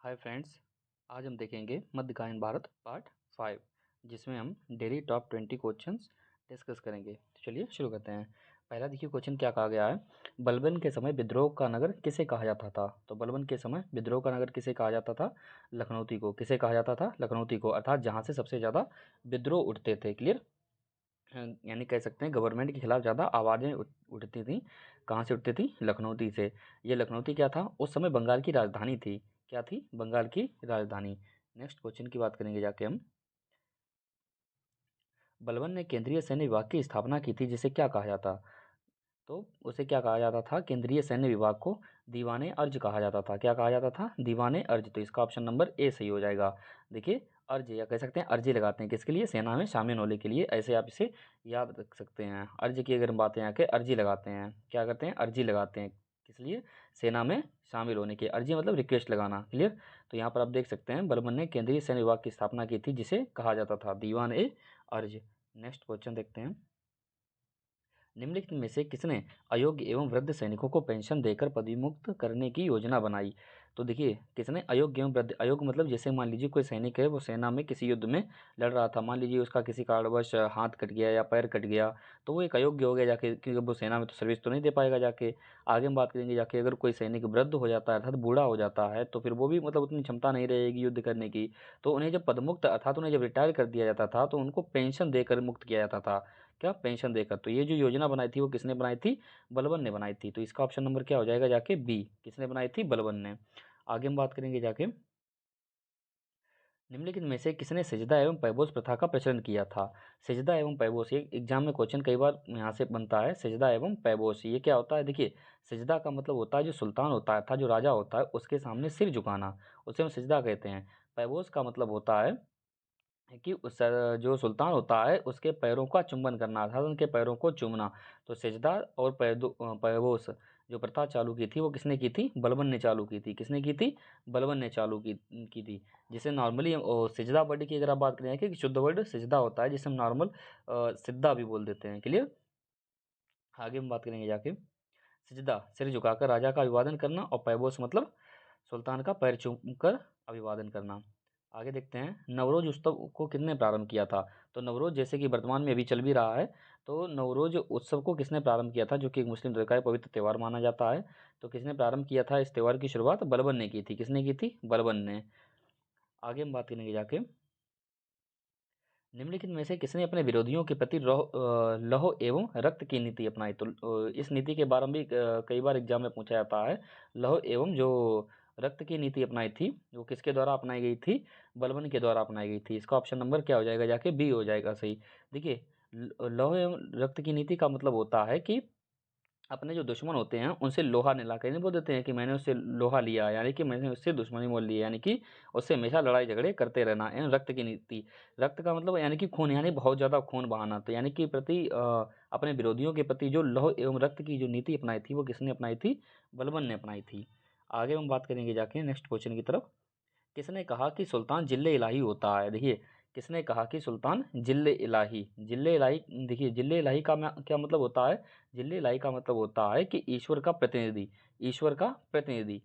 Hi friends, आज हम देखेंगे मध्यकालीन भारत पार्ट 5 जिसमें हम डेली टॉप 20 क्वेश्चंस डिस्कस करेंगे। तो चलिए शुरू करते हैं। पहला देखिए क्वेश्चन क्या कहा गया है। बलबन के समय विद्रोह का नगर किसे कहा जाता था? तो बलबन के समय विद्रोह का नगर किसे कहा जाता था? लखनऊती को। किसे कहा जाता था? लखनऊती को, अर्थात जहाँ से सबसे ज़्यादा विद्रोह उठते थे। क्लियर? यानी कह सकते हैं गवर्नमेंट के खिलाफ ज़्यादा आवाज़ें उठती थी। कहाँ से उठती थी? लखनऊती से। ये लखनऊती क्या था? उस समय बंगाल की राजधानी थी। क्या थी? बंगाल की राजधानी। नेक्स्ट क्वेश्चन की बात करेंगे जाके हम। बलबन ने केंद्रीय सैन्य विभाग की स्थापना की थी, जिसे क्या कहा जाता? तो उसे क्या कहा जाता था? केंद्रीय सैन्य विभाग को दीवाने अर्ज कहा जाता था। क्या कहा जाता था? दीवाने अर्ज। तो इसका ऑप्शन नंबर ए सही हो जाएगा। देखिए, अर्ज या कह सकते हैं अर्जी लगाते हैं किसके लिए? सेना में शामिल होने के लिए। ऐसे आप इसे याद रख सकते हैं। अर्ज की अगर हम बातें आके अर्जी लगाते हैं, क्या करते हैं? अर्जी लगाते हैं किस लिए? सेना में शामिल होने के। अर्जी मतलब रिक्वेस्ट लगाना। क्लियर? तो यहाँ पर आप देख सकते हैं बलबन ने केंद्रीय सैन्य विभाग की स्थापना की थी, जिसे कहा जाता था दीवान ए अर्ज। नेक्स्ट क्वेश्चन देखते हैं। निम्नलिखित में से किसने अयोग्य एवं वृद्ध सैनिकों को पेंशन देकर पदविमुक्त करने की योजना बनाई? तो देखिए, किसने अयोग्य एवं वृद्ध, अयोग्य मतलब जैसे मान लीजिए कोई सैनिक है, वो सेना में किसी युद्ध में लड़ रहा था, मान लीजिए उसका किसी कारणवश हाथ कट गया या पैर कट गया, तो वो एक अयोग्य हो गया जाके, क्योंकि वो सेना में तो सर्विस तो नहीं दे पाएगा जाके। आगे हम बात करेंगे जाके, अगर कोई सैनिक वृद्ध हो जाता है अर्थात बूढ़ा हो जाता है, तो फिर वो भी मतलब उतनी क्षमता नहीं रहेगी युद्ध करने की। तो उन्हें जब पदमुक्त अर्थात उन्हें जब रिटायर कर दिया जाता था, तो उनको पेंशन देकर मुक्त किया जाता था। क्या? पेंशन देकर। तो ये जो योजना बनाई थी वो किसने बनाई थी? बलबन ने बनाई थी। तो इसका ऑप्शन नंबर क्या हो जाएगा जाके? बी। किसने बनाई थी? बलबन ने। आगे हम बात करेंगे जाके, निम्नलिखित में से किसने सजदा एवं पैबोस प्रथा का प्रचलन किया था? सजदा एवं पैबोस, ये एग्जाम में क्वेश्चन कई बार यहाँ से बनता है। सजदा एवं पैबोस ये क्या होता है? देखिए, सजदा का मतलब होता है जो सुल्तान होता है था, जो राजा होता है, उसके सामने सिर झुकाना, उसे हम सजदा कहते हैं। पैबोस का मतलब होता है कि उस जो सुल्तान होता है उसके पैरों का चुंबन करना, अर्थात उनके पैरों को चूमना। तो सेजदा और पैबोस जो प्रथा चालू की थी वो किसने की थी? बलबन ने चालू की थी। किसने की थी? बलबन ने चालू की थी। जिसे नॉर्मली सिजदा वर्ड की अगर आप बात करें कि शुद्ध वर्ड सिजदा होता है, जिसे हम नॉर्मल सिद्धा भी बोल देते हैं। क्लियर? आगे हम बात करेंगे जाके, सिजदा सिर झुकाकर राजा का अभिवादन करना, और पैबोस मतलब सुल्तान का पैर चूमकर अभिवादन करना। आगे देखते हैं, नवरोज उत्सव को किसने प्रारंभ किया था? तो नवरोज जैसे कि वर्तमान में अभी चल भी रहा है, तो नवरोज उत्सव को किसने प्रारंभ किया था, जो कि एक मुस्लिम धर्म का पवित्र त्यौहार माना जाता है। तो किसने प्रारंभ किया था इस त्यौहार की शुरुआत? बलबन ने की थी। किसने की थी? बलबन ने। आगे हम बात करेंगे जाके, निम्नलिखित में से किसने अपने विरोधियों के प्रति लौह एवं रक्त की नीति अपनाई? तो इस नीति के बारे में भी कई बार एग्जाम में पूछा जाता है। लौह एवं जो रक्त की नीति अपनाई थी, वो किसके द्वारा अपनाई गई थी? बलबन के द्वारा अपनाई गई थी। इसका ऑप्शन नंबर क्या हो जाएगा जाके? बी हो जाएगा सही। देखिए, लौह एवं रक्त की नीति का मतलब होता है कि अपने जो दुश्मन होते हैं उनसे लोहा नहीं लाकर, नहीं बोल देते हैं कि मैंने उससे लोहा लिया, यानी कि मैंने उससे दुश्मनी मोल ली, यानी कि उससे हमेशा लड़ाई झगड़े करते रहना। एवं रक्त की नीति, रक्त का मतलब यानी कि खून, यानी बहुत ज़्यादा खून बहाना। तो यानी कि अपने विरोधियों के प्रति जो लौह एवं रक्त की जो नीति अपनाई थी वो किसने अपनाई थी? बलबन ने अपनाई थी। आगे हम बात करेंगे जाके नेक्स्ट क्वेश्चन की तरफ। किसने कहा कि सुल्तान जिल्ले इलाही होता है? देखिए, किसने कहा कि सुल्तान जिल्ले इलाही, जिल्ले इलाही, देखिए जिल्ले इलाही का क्या मतलब होता है? जिल्ले इलाही का मतलब होता है कि ईश्वर का प्रतिनिधि। ईश्वर का प्रतिनिधि।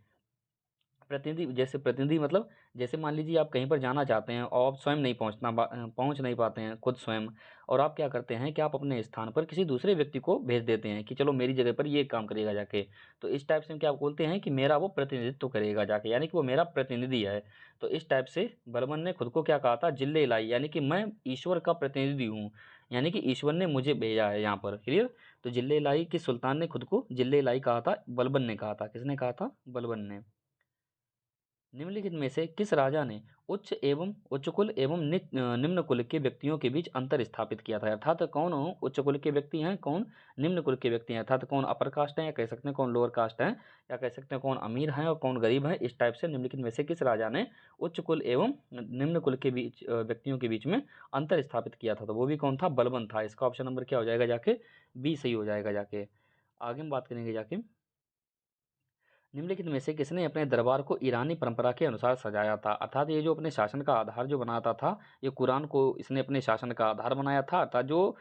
प्रतिनिधि, जैसे प्रतिनिधि मतलब जैसे मान लीजिए आप कहीं पर जाना चाहते हैं और आप स्वयं नहीं पहुंच नहीं पाते हैं खुद स्वयं, और आप क्या करते हैं कि आप अपने स्थान पर किसी दूसरे व्यक्ति को भेज देते हैं कि चलो मेरी जगह पर ये काम करेगा जाके। तो इस टाइप से हम क्या बोलते हैं कि मेरा वो प्रतिनिधित्व करेगा जाके, यानी कि वो मेरा प्रतिनिधि है। तो इस टाइप से बर्मन ने खुद को क्या कहा था? जिले इलाई, यानी कि मैं ईश्वर का प्रतिनिधि हूँ, यानी कि ईश्वर ने मुझे भेजा है यहाँ पर। क्लियर? तो जिले इलाई की सुल्तान ने खुद को जिले इलाई कहा था, बलबन ने कहा था। किसने कहा था? बलबन ने। निम्नलिखित में से किस राजा ने उच्च एवं उच्च कुल एवं निम्न कुल के व्यक्तियों के बीच अंतर स्थापित किया था? अर्थात कौन उच्च कुल के व्यक्ति हैं, कौन निम्न कुल के व्यक्ति हैं, अर्थात कौन अपर कास्ट हैं, या कह सकते हैं कौन लोअर कास्ट हैं, या कह सकते हैं कौन अमीर हैं और कौन गरीब हैं। इस टाइप से निम्नलिखित में से किस राजा ने उच्च कुल एवं निम्न कुल के बीच व्यक्तियों के बीच में अंतर स्थापित किया था? तो वो भी कौन था? बलबन था। इसका ऑप्शन नंबर क्या हो जाएगा जाके? बी सही हो जाएगा जाके। आगे हम बात करेंगे जाके, निम्नलिखित में से किसने अपने दरबार को ईरानी परंपरा के अनुसार सजाया था? अर्थात ये जो अपने शासन का आधार जो बनाता था, ये कुरान को इसने अपने शासन का आधार बनाया था। अर्थात जो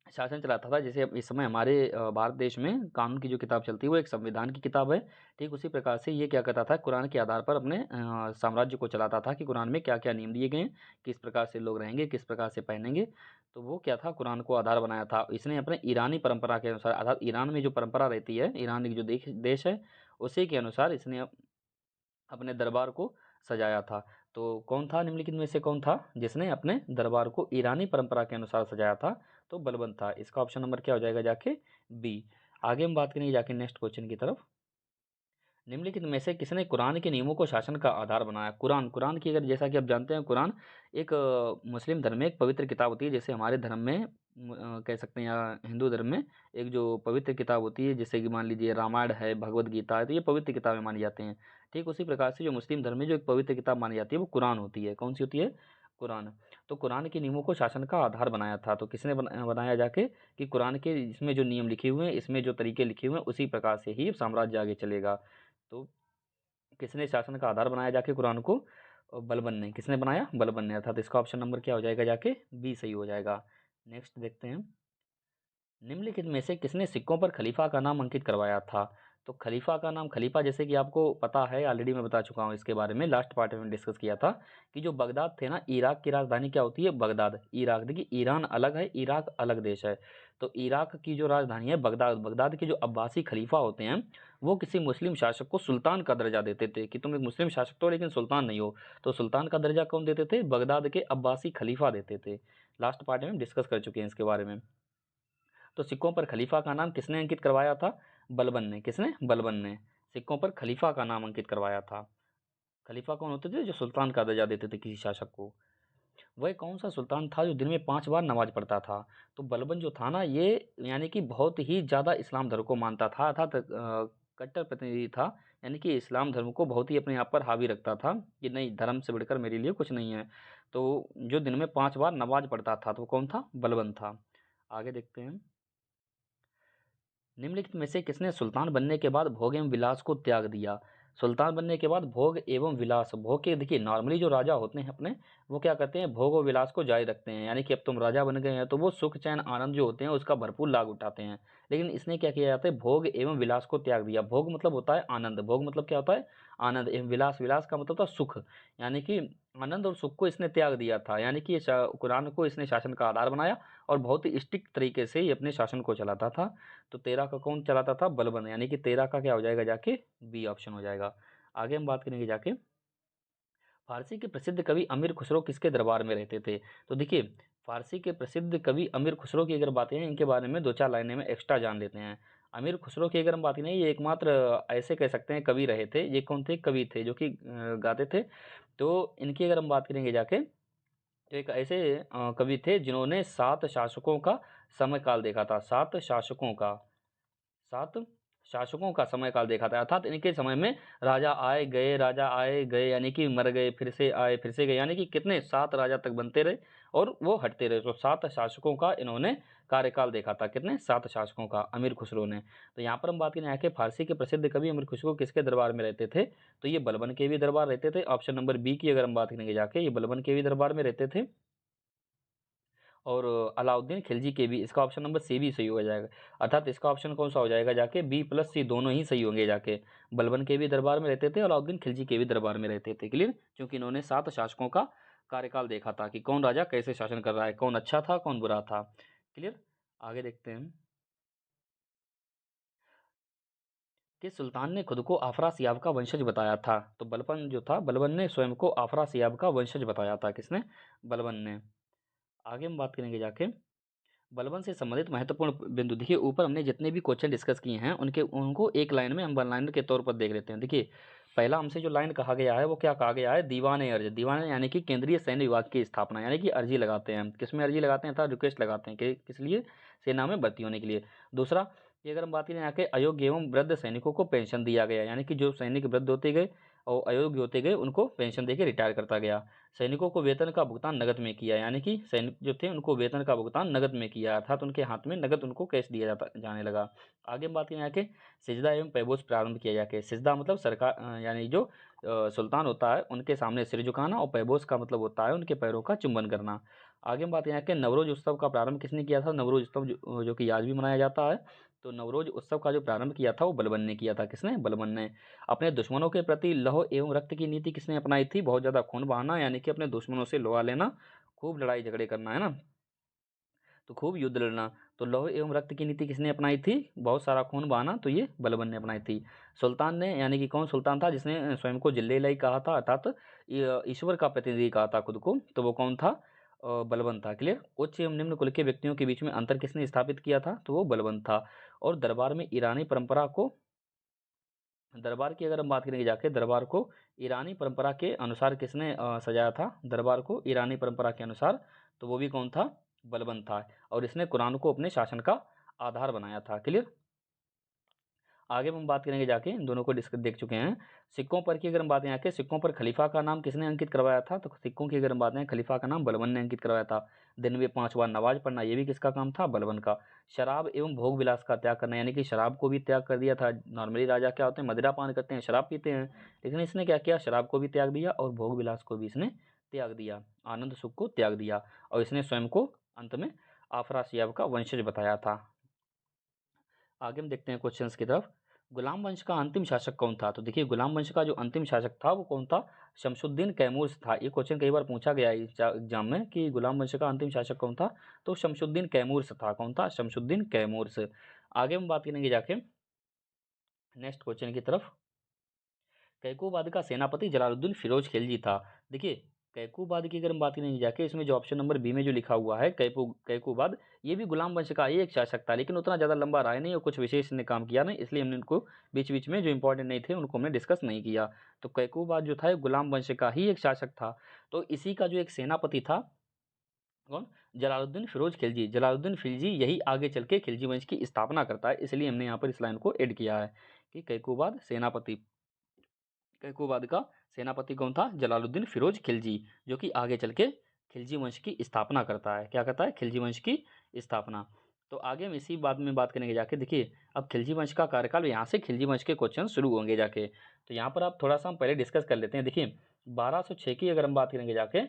शासन चलाता था। जैसे अब इस समय हमारे भारत देश में कानून की जो किताब चलती है वो एक संविधान की किताब है। ठीक उसी प्रकार से ये क्या करता था, कुरान के आधार पर अपने साम्राज्य को चलाता था कि कुरान में क्या क्या नियम दिए गए हैं, किस प्रकार से लोग रहेंगे, किस प्रकार से पहनेंगे। तो वो क्या था, कुरान को आधार बनाया था इसने अपने ईरानी परंपरा के अनुसार, अर्थात ईरान में जो परंपरा रहती है, ईरान की जो देश है, उसी के अनुसार इसने अपने दरबार को सजाया था। तो कौन था, निम्नलिखित में से कौन था जिसने अपने दरबार को ईरानी परंपरा के अनुसार सजाया था? तो बलबन था। इसका ऑप्शन नंबर क्या हो जाएगा जाके? बी। आगे हम बात करेंगे जाके नेक्स्ट क्वेश्चन की तरफ। निम्नलिखित में से किसने कुरान के नियमों को शासन का आधार बनाया? कुरान, कुरान की अगर जैसा कि आप जानते हैं, कुरान एक मुस्लिम धर्म में एक पवित्र किताब होती है। जैसे हमारे धर्म में कह सकते हैं, या हिंदू धर्म में एक जो पवित्र किताब होती है, जैसे कि मान लीजिए रामायण है, भगवत गीता है, तो ये पवित्र किताबें मानी जाती हैं। ठीक उसी प्रकार से जो मुस्लिम धर्म में जो एक पवित्र किताब मानी जाती है वो कुरान होती है। कौन सी होती है? कुरान। तो कुरान के नियमों को शासन का आधार बनाया था। तो किसने बनाया जाके? कि कुरान के इसमें जो नियम लिखे हुए हैं, इसमें जो तरीके लिखे हुए हैं, उसी प्रकार से ही साम्राज्य आगे चलेगा। तो किसने शासन का आधार बनाया जाके कुरान को? बलबन ने। किसने बनाया? बलबन ने। अर्थात इसका ऑप्शन नंबर क्या हो जाएगा जाके? बी सही हो जाएगा। नेक्स्ट देखते हैं। निम्नलिखित में से किसने सिक्कों पर खलीफा का नाम अंकित करवाया था? तो खलीफा का नाम, खलीफा जैसे कि आपको पता है, ऑलरेडी मैं बता चुका हूँ इसके बारे में, लास्ट पार्ट में डिस्कस किया था कि जो बगदाद थे ना, इराक की राजधानी क्या होती है? बगदाद। इराक, देखिए ईरान अलग है, इराक अलग देश है। तो इराक की जो राजधानी है बगदाद, बगदाद के जो अब्बासी खलीफा होते हैं वो किसी मुस्लिम शासक को सुल्तान का दर्जा देते थे कि तुम एक मुस्लिम शासक तो हो लेकिन सुल्तान नहीं हो। तो सुल्तान का दर्जा कौन देते थे? बगदाद के अब्बासी खलीफा देते थे। लास्ट पार्ट में हम डिस्कस कर चुके हैं इसके बारे में। तो सिक्कों पर खलीफा का नाम किसने अंकित करवाया था? बलबन ने। किसने? बलबन ने सिक्कों पर खलीफा का नाम अंकित करवाया था। खलीफा कौन होते थे? जो सुल्तान का दर्जा देते थे किसी शासक को। वह कौन सा सुल्तान था जो दिन में 5 बार नमाज पढ़ता था? तो बलबन जो था ना, ये यानी कि बहुत ही ज़्यादा इस्लाम धर्म को मानता था, अर्थात कट्टर प्रतिनिधि था। यानी कि इस्लाम धर्म को बहुत ही अपने आप पर हावी रखता था कि नहीं, धर्म से बढ़कर मेरे लिए कुछ नहीं है। तो जो दिन में 5 बार नमाज पढ़ता था, तो वो कौन था? बलबन था। आगे देखते हैं। निम्नलिखित में से किसने सुल्तान बनने के बाद भोग एवं विलास को त्याग दिया? सुल्तान बनने के बाद भोग एवं विलास, भोग के, देखिए नॉर्मली जो राजा होते हैं अपने, वो क्या करते हैं? भोग और विलास को जारी रखते हैं। यानी कि अब तुम राजा बन गए हैं तो वो सुख चैन आनंद जो होते हैं उसका भरपूर लाभ उठाते हैं। लेकिन इसने क्या किया जाता है? भोग एवं विलास को त्याग दिया। भोग मतलब होता है आनंद, भोग मतलब क्या होता है? आनंद। एवं विलास, विलास का मतलब था सुख। यानी कि आनंद और सुख को इसने त्याग दिया था। यानी कि कुरान को इसने शासन का आधार बनाया और बहुत ही स्ट्रिक्ट तरीके से ये अपने शासन को चलाता था। तो 13 का कौन चलाता था? बलबन। यानी कि 13 का क्या हो जाएगा जाके? बी ऑप्शन हो जाएगा। आगे हम बात करेंगे जाके, फारसी के प्रसिद्ध कवि अमीर खुसरो किसके दरबार में रहते थे? तो देखिए, फारसी के प्रसिद्ध कवि अमीर खुसरो की अगर बातें हैं, इनके बारे में 2-4 लाइनें में एक्स्ट्रा जान लेते हैं। अमीर खुसरो की अगर हम बात करें, ये एकमात्र ऐसे कह सकते हैं कवि रहे थे। ये कौन थे? कवि थे जो कि गाते थे। तो इनकी अगर हम बात करेंगे जाके, तो एक ऐसे कवि थे जिन्होंने 7 शासकों का समय काल देखा था। 7 शासकों का, 7 शासकों का समय काल देखा था। अर्थात इनके समय में राजा आए गए, राजा आए गए, यानी कि मर गए, फिर से आए, फिर से गए, यानी कि कितने 7 राजा तक बनते रहे और वो हटते रहे। तो 7 शासकों का इन्होंने कार्यकाल देखा था। कितने? 7 शासकों का अमीर खुसरो ने। तो यहाँ पर हम बात करें यहाँ के फारसी के प्रसिद्ध कवि अमीर खुसरो किसके दरबार में रहते थे? तो ये बलबन के भी दरबार रहते थे। ऑप्शन नंबर बी की अगर हम बात करेंगे जाके, ये बलबन के भी दरबार में रहते थे। और अलाउद्दीन खिलजी के भी। इसका ऑप्शन नंबर सी भी सही हो जाएगा। अर्थात इसका ऑप्शन कौन सा हो जाएगा जाके? बी प्लस सी दोनों ही सही होंगे जाके। बलबन के भी दरबार में रहते थे, अलाउद्दीन खिलजी के भी दरबार में रहते थे। क्लियर? क्योंकि इन्होंने 7 शासकों का कार्यकाल देखा था कि कौन राजा कैसे शासन कर रहा है, कौन अच्छा था, कौन बुरा था। क्लियर? आगे देखते हैं। कि सुल्तान ने खुद को आफरासियाब का वंशज बताया था? तो बलबन जो था, बलबन ने स्वयं को आफरासियाब का वंशज बताया था। किसने? बलबन ने। आगे हम बात करेंगे जाके, बलबन से संबंधित महत्वपूर्ण बिंदु। देखिए ऊपर हमने जितने भी क्वेश्चन डिस्कस किए हैं उनके उनको एक लाइन में हम वन लाइनर के तौर पर देख लेते हैं। देखिए, पहला हमसे जो लाइन कहा गया है वो क्या कहा गया है? दीवान अर्ज। दीवान यानी कि केंद्रीय सैन्य विभाग की स्थापना, यानी कि अर्जी लगाते हैं हम। किसमें अर्जी लगाते हैं? था रिक्वेस्ट लगाते हैं कि किस लिए? सेना में भर्ती होने के लिए। दूसरा, कि अगर हम बात करें यहाँ के अयोग्य एवं वृद्ध सैनिकों को पेंशन दिया गया, यानी कि जो सैनिक वृद्ध होते गए और अयोग्य होते गए उनको पेंशन देके रिटायर करता गया। सैनिकों को वेतन का भुगतान नकद में किया, यानी कि सैनिक जो थे उनको वेतन का भुगतान नकद में किया, अर्थात उनके हाथ में नकद उनको कैश दिया जाने लगा। आगे हम बात करें यहाँ के सिजदा एवं पैबोस प्रारंभ किया जाके। सिजदा मतलब सरकार, यानी जो सुल्तान होता है उनके सामने सिर झुकाना, और पैबोस का मतलब होता है उनके पैरों का चुंबन करना। आगे हम बात यहाँ के नवरोज उत्सव का प्रारंभ किसने किया था? नवरोज उत्सव जो कि आज भी मनाया जाता है। तो नवरोज उत्सव का जो प्रारंभ किया था वो बलबन ने किया था। किसने? बलबन ने। अपने दुश्मनों के प्रति लौह एवं रक्त की नीति किसने अपनाई थी? बहुत ज़्यादा खून बहाना, यानी कि अपने दुश्मनों से लोहा लेना, खूब लड़ाई झगड़े करना, है ना, तो खूब युद्ध लड़ना। तो लौह एवं रक्त की नीति किसने अपनाई थी? बहुत सारा खून बहाना, तो ये बलबन ने अपनाई थी। सुल्तान ने, यानी कि कौन सुल्तान था जिसने स्वयं को जिल्ले इलाही कहा था, अर्थात ईश्वर का प्रतिनिधि कहा था खुद को, तो वो कौन था? बलबन था। क्लियर। उच्च एवं निम्न कुल के व्यक्तियों के बीच में अंतर किसने स्थापित किया था? तो वो बलबन था। और दरबार में ईरानी परंपरा को, दरबार की अगर हम बात करेंगे जाके, दरबार को ईरानी परंपरा के अनुसार किसने सजाया था? दरबार को ईरानी परंपरा के अनुसार, तो वो भी कौन था? बलबन था। और इसने कुरान को अपने शासन का आधार बनाया था। क्लियर। आगे हम बात करेंगे जाके, इन दोनों को डिस्कस देख चुके हैं। सिक्कों पर की अगर हम बात यहाँ के, सिक्कों पर खलीफा का नाम किसने अंकित करवाया था? तो सिक्कों की अगर हम बात करें, खलीफा का नाम बलबन ने अंकित करवाया था। दिन में 5 बार नमाज पढ़ना, ये भी किसका काम था? बलबन का। शराब एवं भोग विलास का त्याग करना, यानी कि शराब को भी त्याग कर दिया था। नॉर्मली राजा क्या होते हैं? मदिरा पान करते हैं, शराब पीते हैं, लेकिन इसने क्या किया? शराब को भी त्याग दिया और भोग विलास को भी इसने त्याग दिया, आनंद सुख को त्याग दिया। और इसने स्वयं को अंत में अफरासियाब का वंशज बताया था। आगे हम देखते हैं क्वेश्चंस की तरफ। गुलाम वंश का अंतिम शासक कौन था? तो देखिए, गुलाम वंश का जो अंतिम शासक था वो कौन था? शमशुद्दीन कैमूर था। ये क्वेश्चन कई बार पूछा गया है एग्जाम में कि गुलाम वंश का अंतिम शासक कौन था? तो शमशुद्दीन कैमूर था। कौन था? शमशुद्दीन कैमूर। आगे हम बात करेंगे जाके नेक्स्ट क्वेश्चन की तरफ। कैकोबाद का सेनापति जलालुद्दीन फिरोज खिलजी था। देखिए, कैकोबाद की अगर हम बात करेंगे जाके, इसमें जो ऑप्शन नंबर बी में जो लिखा हुआ है कैकोबाद, ये भी गुलाम वंश का ही एक शासक था, लेकिन उतना ज़्यादा लंबा रहा नहीं और कुछ विशेष ने काम किया नहीं, इसलिए हमने इनको बीच बीच में जो इंपॉर्टेंट नहीं थे उनको हमने डिस्कस नहीं किया। तो कैकोबाद जो था गुलाम वंश का ही एक शासक था। तो इसी का जो एक सेनापति था, कौन? जलालुद्दीन फिरोज खिलजी। जलालुद्दीन खिलजी यही आगे चल के खिलजी वंश की स्थापना करता है, इसलिए हमने यहाँ पर इस लाइन को ऐड किया है कि कैकोबाद सेनापति, कैकोबाद का सेनापति कौन था? जलालुद्दीन फिरोज खिलजी, जो कि आगे चल के खिलजी वंश की स्थापना करता है। क्या करता है? खिलजी वंश की स्थापना। तो आगे हम इसी बात में बात करेंगे जाके। देखिए, अब खिलजी वंश का कार्यकाल, यहाँ से खिलजी वंश के क्वेश्चन शुरू होंगे जाके। तो यहाँ पर आप थोड़ा सा हम पहले डिस्कस कर लेते हैं। देखिए, 1206 की अगर हम बात करेंगे जाके,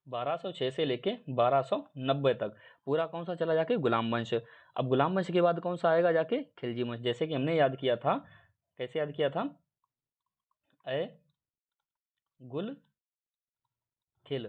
1206 से लेके 1290 तक पूरा कौन सा चला जाके? गुलाम वंश। अब गुलाम वंश के बाद कौन सा आएगा जाके? खिलजी वंश। जैसे कि हमने याद किया था, कैसे याद किया था? ए गुल खिल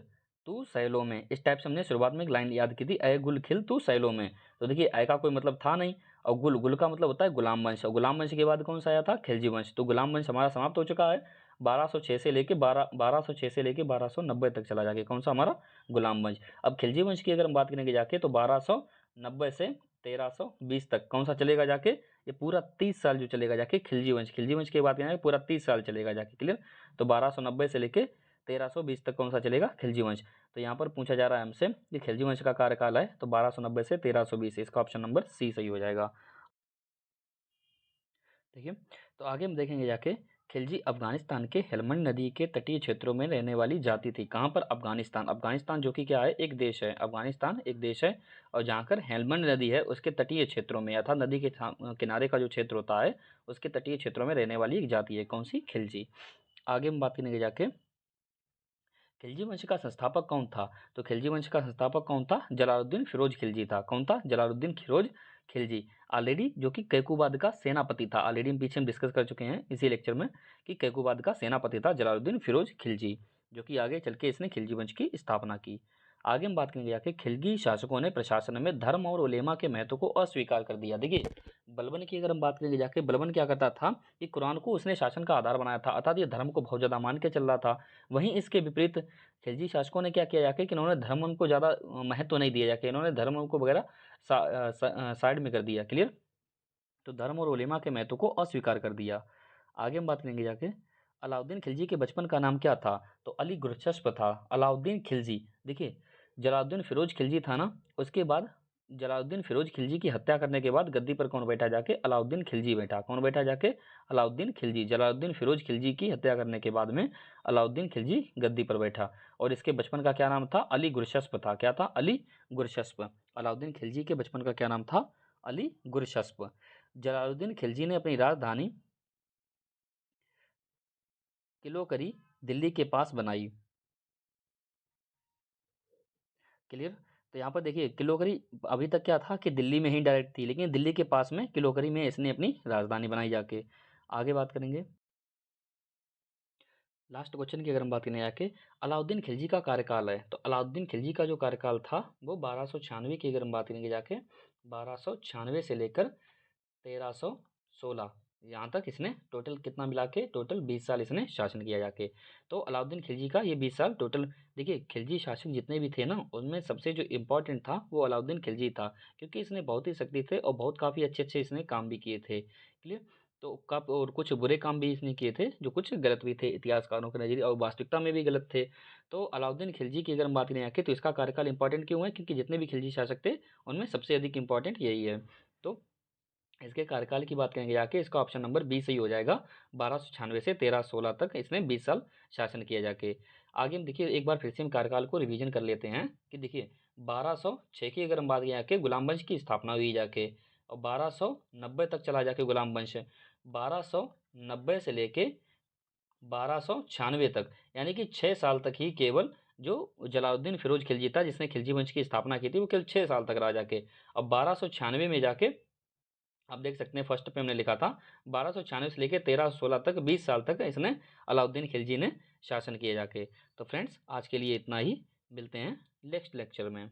तू सैलो में, इस टाइप से हमने शुरुआत में एक लाइन याद की थी, अय गुल खिल तू सैलो में। तो देखिए, अय का कोई मतलब था नहीं, और गुल, गुल का मतलब होता है गुलाम वंश, और गुलाम वंश के बाद कौन सा आया था? खिलजी वंश। तो गुलाम वंश हमारा समाप्त हो चुका है। 1206 से लेके 1206 से लेके 1290 तक चला जाके कौन सा? हमारा गुलाम वंश। अब खिलजी वंश की अगर हम बात करेंगे जाके, तो 1290 से 1320 तक कौन सा चलेगा जाके? ये पूरा 30 साल जो चलेगा जाके खिलजी वंश। खिलजी वंश की बात करेंगे पूरा 30 साल चलेगा जाके। क्लियर। तो 1290 से लेके 1320 तक कौन सा चलेगा? खिलजी वंश। तो यहाँ पर पूछा जा रहा है हमसे कि खिलजी वंश का कार्यकाल है, तो 1290 से 1320, इसका ऑप्शन नंबर सी सही हो जाएगा। देखिए, तो आगे हम देखेंगे जाके, खिलजी अफगानिस्तान के हेलमंड नदी के तटीय क्षेत्रों में रहने वाली जाति थी। कहाँ पर? अफगानिस्तान। अफगानिस्तान जो कि क्या है? एक देश है। अफगानिस्तान एक देश है, और जहाँ कर हेलमंड नदी है उसके तटीय क्षेत्रों में, अर्थात नदी के किनारे का जो क्षेत्र होता है उसके तटीय क्षेत्रों में रहने वाली एक जाति है। कौन सी? खिलजी। आगे हम बात करेंगे जाके, खिलजी वंश का संस्थापक कौन था? तो खिलजी वंश का संस्थापक कौन था? जलालुद्दीन फिरोज खिलजी था। कौन था? जलालुद्दीन फिरोज खिलजी। ऑलरेडी जो कि कैकोबाद का सेनापति था, ऑलरेडी हम पीछे हम डिस्कस कर चुके हैं इसी लेक्चर में कि कैकोबाद का सेनापति था जलालुद्दीन फिरोज खिलजी, जो कि आगे चल के इसने खिलजी वंश की स्थापना की। आगे हम बात करेंगे जाके, खिलजी शासकों ने प्रशासन में धर्म और उलेमा के महत्व को अस्वीकार कर दिया। देखिए, बलबन की अगर हम बात करेंगे जाके, बलबन क्या करता था कि कुरान को उसने शासन का आधार बनाया था, अर्थात ये धर्म को बहुत ज़्यादा मान के चल रहा था। वहीं इसके विपरीत खिलजी शासकों ने क्या किया जाके कि इन्होंने धर्म को ज़्यादा महत्व नहीं दिया जाके, इन्होंने धर्म को वगैरह साइड में कर दिया। क्लियर। तो धर्म और उलेमा के महत्व को अस्वीकार कर दिया। आगे हम बात करेंगे जाके, अलाउद्दीन खिलजी के बचपन का नाम क्या था? तो अली गुरचस्प था। अलाउद्दीन खिलजी, देखिए, जलालुद्दीन फिरोज खिलजी था ना, उसके बाद जलालुद्दीन फिरोज खिलजी की हत्या करने के बाद गद्दी पर कौन बैठा जाके? अलाउद्दीन खिलजी बैठा। कौन बैठा जाके? अलाउद्दीन खिलजी। जलालुद्दीन फिरोज खिलजी की हत्या करने के बाद में अलाउद्दीन खिलजी गद्दी पर बैठा, और इसके बचपन का क्या नाम था? अली गुरशस्प था। क्या था? अली गुरशस्प। अलाउद्दीन खिलजी के बचपन का क्या नाम था? अली गुरशस्प। जलालुद्दीन खिलजी ने अपनी राजधानी किलोकरी दिल्ली के पास बनाई। क्लियर। तो यहाँ पर देखिए किलोकरी अभी तक क्या था कि दिल्ली में ही डायरेक्ट थी, लेकिन दिल्ली के पास में किलोकरी में इसने अपनी राजधानी बनाई जाके। आगे बात करेंगे लास्ट क्वेश्चन की। अगर हम बात करें आके अलाउद्दीन खिलजी का कार्यकाल है, तो अलाउद्दीन खिलजी का जो कार्यकाल था वो 1296 की अगर हम बात करेंगे जाके 1296 से लेकर 1316 यहाँ तक इसने टोटल कितना मिला के टोटल 20 साल इसने शासन किया जाके। तो अलाउद्दीन खिलजी का ये 20 साल टोटल। देखिए खिलजी शासक जितने भी थे ना उनमें सबसे जो इम्पोर्टेंट था वो अलाउद्दीन खिलजी था, क्योंकि इसने बहुत ही शक्ति थे और बहुत काफ़ी अच्छे अच्छे इसने काम भी किए थे। क्लियर। तो कब और कुछ बुरे काम भी इसने किए थे जो कुछ गलत भी थे इतिहासकारों के नज़रिए और वास्तविकता में भी गलत थे। तो अलाउद्दीन खिलजी की अगर हम बात करें आके तो इसका कार्यकाल इंपॉर्टेंट क्यों है, क्योंकि जितने भी खिलजी शासक थे उनमें सबसे अधिक इंपॉर्टेंट यही है। तो इसके कार्यकाल की बात करेंगे जाके इसका ऑप्शन नंबर बी सही हो जाएगा। 1296 से 1316 तक इसने 20 साल शासन किया जाके। आगे हम देखिए एक बार फिर से हम कार्यकाल को रिवीजन कर लेते हैं कि देखिए 1206 की अगर हम बात करें जाके गुलाम वंश की स्थापना हुई जाके, और 1290 तक चला जाके गुलाम वंश। 1290 से लेके 1296 तक यानी कि 6 साल तक ही केवल जो जलालुद्दीन फिरोज खिलजी था जिसने खिलजी वंश की स्थापना की थी वो केवल 6 साल तक रहा जाके। अब 1296 में जाके आप देख सकते हैं फर्स्ट पे हमने लिखा था 1296 से लेकर 1316 तक 20 साल तक इसने अलाउद्दीन खिलजी ने शासन किए जाके। तो फ्रेंड्स आज के लिए इतना ही, मिलते हैं नेक्स्ट लेक्चर में।